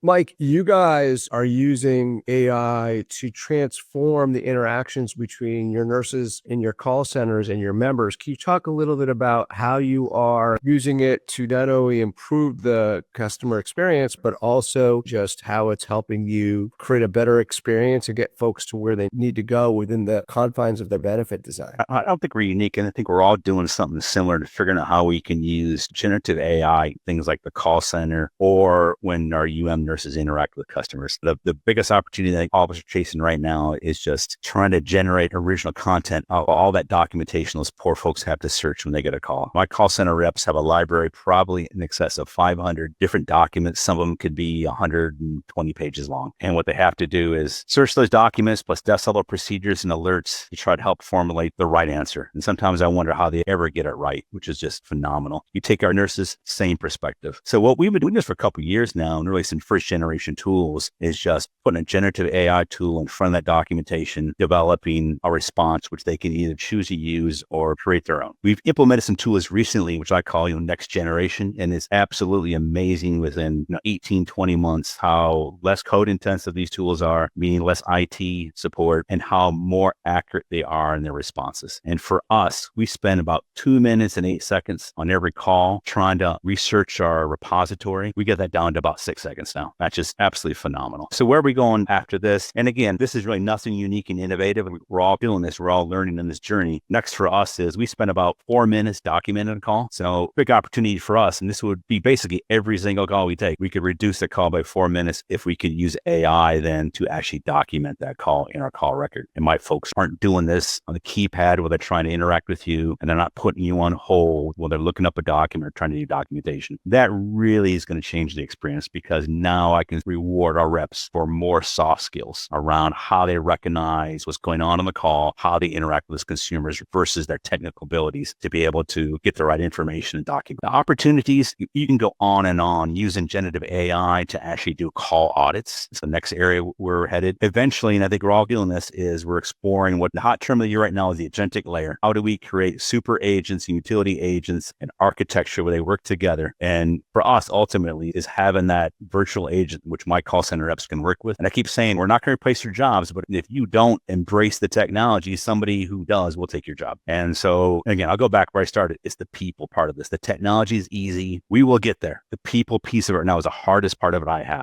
Mike, you guys are using AI to transform the interactions between your nurses in your call centers and your members. Can you talk a little bit about how you are using it to not only improve the customer experience, but also just how it's helping you create a better experience and get folks to where they need to go within the confines of their benefit design? I don't think we're unique, and I think we're all doing something similar to figuring out how we can use generative AI, things like the call center or when our nurses interact with customers. The biggest opportunity that all of us are chasing right now is just trying to generate original content of all that documentation those poor folks have to search when they get a call. My call center reps have a library probably in excess of 500 different documents. Some of them could be 120 pages long. And what they have to do is search those documents plus desk level procedures and alerts to try to help formulate the right answer. And sometimes I wonder how they ever get it right, which is just phenomenal. You take our nurses, same perspective. So what we've been doing this for a couple of years now, and really some first generation tools, is just putting a generative AI tool in front of that documentation, developing a response, which they can either choose to use or create their own. We've implemented some tools recently, which I call, next generation. And it's absolutely amazing within 18, 20 months, how less code intensive these tools are, meaning less IT support, and how more accurate they are in their responses. And for us, we spend about 2 minutes and 8 seconds on every call trying to research our repository. We get that down to about 6 seconds now. That's just absolutely phenomenal. So where are we going after this? And again, this is really nothing unique and innovative. We're all doing this. We're all learning in this journey. Next for us is we spend about 4 minutes documenting a call. So big opportunity for us. And this would be basically every single call we take. We could reduce the call by 4 minutes if we could use AI then to actually document that call in our call record. And my folks aren't doing this on the keypad where they're trying to interact with you and they're not putting you on hold while they're looking up a document or trying to do documentation. That really is going to change the experience because now I can reward our reps for more soft skills around how they recognize what's going on the call, how they interact with consumers versus their technical abilities to be able to get the right information and document. The opportunities, you can go on and on using generative AI to actually do call audits. It's the next area we're headed. Eventually, and I think we're all doing this, is we're exploring what the hot term of the year right now is the agentic layer. How do we create super agents and utility agents and architecture where they work together? And for us, ultimately, is having that virtual agent, which my call center reps can work with. And I keep saying, we're not going to replace your jobs, but if you don't embrace the technology, somebody who does will take your job. And so again, I'll go back where I started. It's the people part of this. The technology is easy. We will get there. The people piece of it now is the hardest part of it I have.